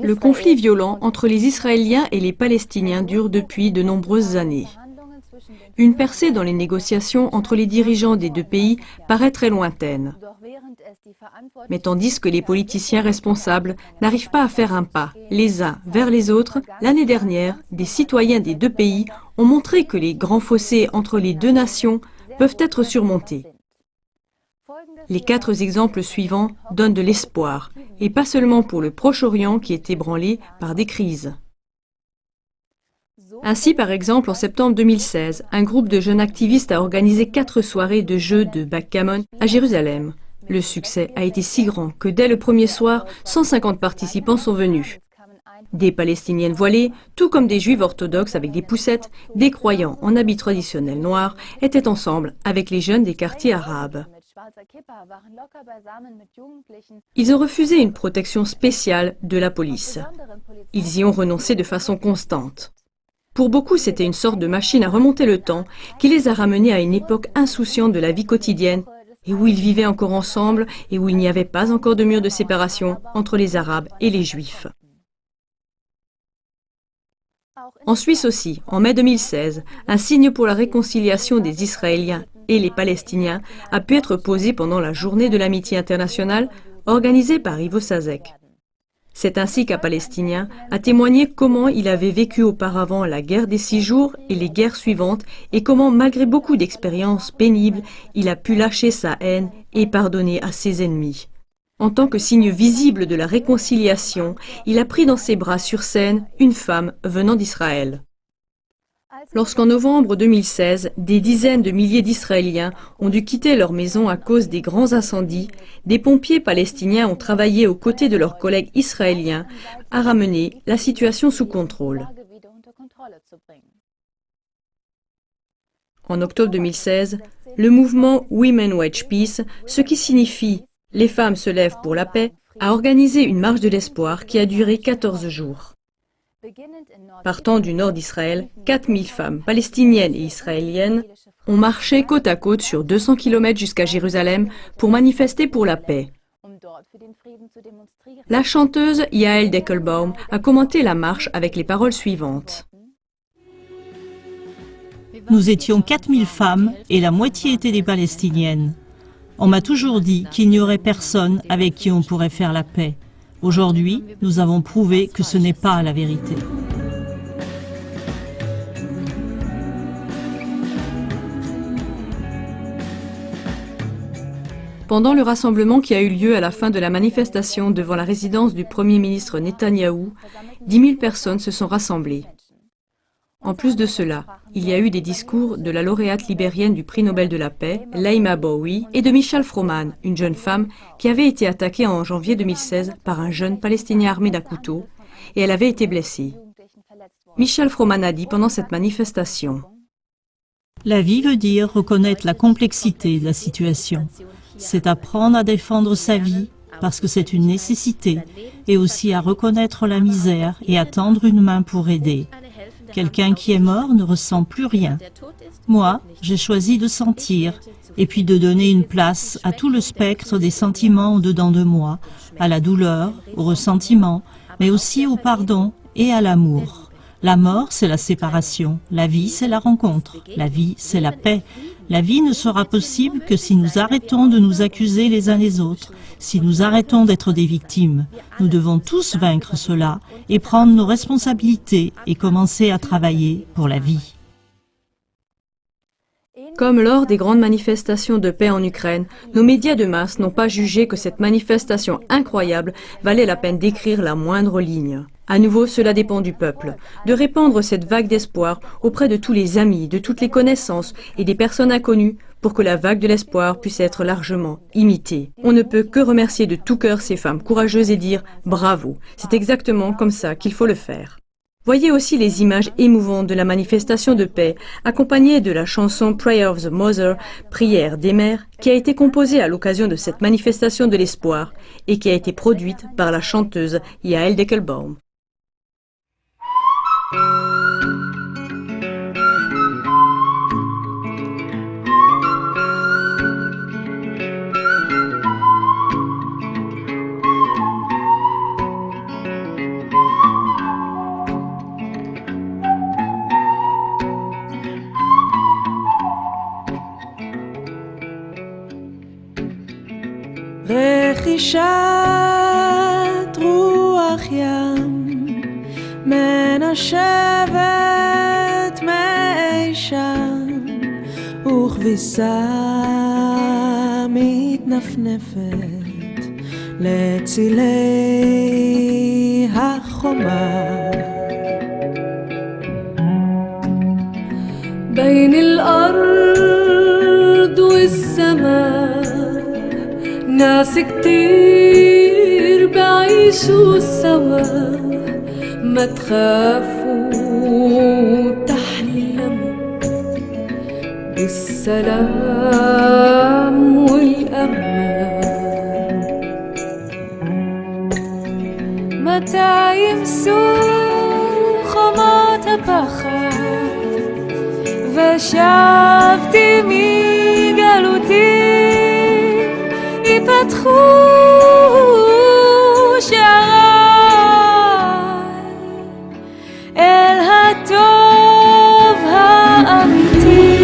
Le conflit violent entre les Israéliens et les Palestiniens dure depuis de nombreuses années. Une percée dans les négociations entre les dirigeants des deux pays paraît très lointaine. Mais tandis que les politiciens responsables n'arrivent pas à faire un pas les uns vers les autres, l'année dernière, des citoyens des deux pays ont montré que les grands fossés entre les deux nations peuvent être surmontés. Les 4 exemples suivants donnent de l'espoir, et pas seulement pour le Proche-Orient qui est ébranlé par des crises. Ainsi, par exemple, en septembre 2016, un groupe de jeunes activistes a organisé 4 soirées de jeux de backgammon à Jérusalem. Le succès a été si grand que dès le premier soir, 150 participants sont venus. Des Palestiniennes voilées, tout comme des Juives orthodoxes avec des poussettes, des croyants en habits traditionnels noirs, étaient ensemble avec les jeunes des quartiers arabes. Ils ont refusé une protection spéciale de la police. Ils y ont renoncé de façon constante. Pour beaucoup, c'était une sorte de machine à remonter le temps qui les a ramenés à une époque insouciante de la vie quotidienne et où ils vivaient encore ensemble et où il n'y avait pas encore de mur de séparation entre les Arabes et les Juifs. En Suisse aussi, en mai 2016, un signe pour la réconciliation des Israéliens et les Palestiniens a pu être posé pendant la Journée de l'amitié internationale organisée par Ivo Sazek. C'est ainsi qu'un Palestinien a témoigné comment il avait vécu auparavant la guerre des 6 jours et les guerres suivantes et comment, malgré beaucoup d'expériences pénibles, il a pu lâcher sa haine et pardonner à ses ennemis. En tant que signe visible de la réconciliation, il a pris dans ses bras sur scène une femme venant d'Israël. Lorsqu'en novembre 2016, des dizaines de milliers d'Israéliens ont dû quitter leur maison à cause des grands incendies, des pompiers palestiniens ont travaillé aux côtés de leurs collègues israéliens à ramener la situation sous contrôle. En octobre 2016, le mouvement Women Wage Peace, ce qui signifie « Les femmes se lèvent pour la paix », a organisé une marche de l'espoir qui a duré 14 jours. Partant du nord d'Israël, 4000 femmes palestiniennes et israéliennes ont marché côte à côte sur 200 km jusqu'à Jérusalem pour manifester pour la paix. La chanteuse Yael Deckelbaum a commenté la marche avec les paroles suivantes. Nous étions 4000 femmes et la moitié étaient des Palestiniennes. On m'a toujours dit qu'il n'y aurait personne avec qui on pourrait faire la paix. Aujourd'hui, nous avons prouvé que ce n'est pas la vérité. Pendant le rassemblement qui a eu lieu à la fin de la manifestation devant la résidence du Premier ministre Netanyahou, 10 000 personnes se sont rassemblées. En plus de cela, il y a eu des discours de la lauréate libérienne du prix Nobel de la paix, Leima Bowie, et de Michal Froman, une jeune femme qui avait été attaquée en janvier 2016 par un jeune Palestinien armé d'un couteau, et elle avait été blessée. Michal Froman a dit pendant cette manifestation: La vie veut dire reconnaître la complexité de la situation. C'est apprendre à défendre sa vie, parce que c'est une nécessité, et aussi à reconnaître la misère et à tendre une main pour aider. Quelqu'un qui est mort ne ressent plus rien. Moi, j'ai choisi de sentir, et puis de donner une place à tout le spectre des sentiments au-dedans de moi, à la douleur, au ressentiment, mais aussi au pardon et à l'amour. La mort, c'est la séparation. La vie, c'est la rencontre. La vie, c'est la paix. La vie ne sera possible que si nous arrêtons de nous accuser les uns les autres, si nous arrêtons d'être des victimes. Nous devons tous vaincre cela et prendre nos responsabilités et commencer à travailler pour la vie. Comme lors des grandes manifestations de paix en Ukraine, nos médias de masse n'ont pas jugé que cette manifestation incroyable valait la peine d'écrire la moindre ligne. À nouveau, cela dépend du peuple, de répandre cette vague d'espoir auprès de tous les amis, de toutes les connaissances et des personnes inconnues pour que la vague de l'espoir puisse être largement imitée. On ne peut que remercier de tout cœur ces femmes courageuses et dire « bravo ». C'est exactement comme ça qu'il faut le faire. Voyez aussi les images émouvantes de la manifestation de paix, accompagnée de la chanson Prayer of the Mother, Prière des mères, qui a été composée à l'occasion de cette manifestation de l'espoir et qui a été produite par la chanteuse Yael Deckelbaum. לחישת רוח ים מנשבת מאי שם וכביסה מתנפנפת לצילי החומה بين الأرض والسماء ناس كتير بعيشوا سوا ما تخافوا تحلموا بالسلام والأمان متى يمسوا خمات بخار ושבתי מגלותי יפתחו שעריי אל הטוב האמיתי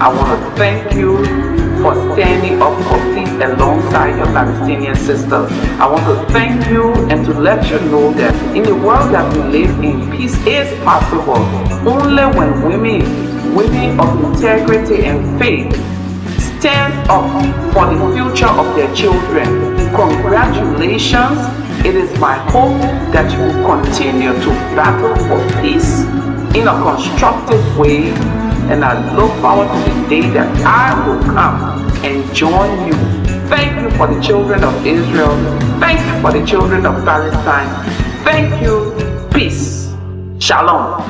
I want to thank you for standing up for peace alongside your Palestinian sisters. I want to thank you and to let you know that in the world that we live in, peace is possible only when women of integrity and faith stand up for the future of their children. Congratulations. It is my hope that you will continue to battle for peace in a constructive way. And I look forward to the day that I will come and join you. Thank you for the children of Israel. Thank you for the children of Palestine. Thank you. Peace. Shalom.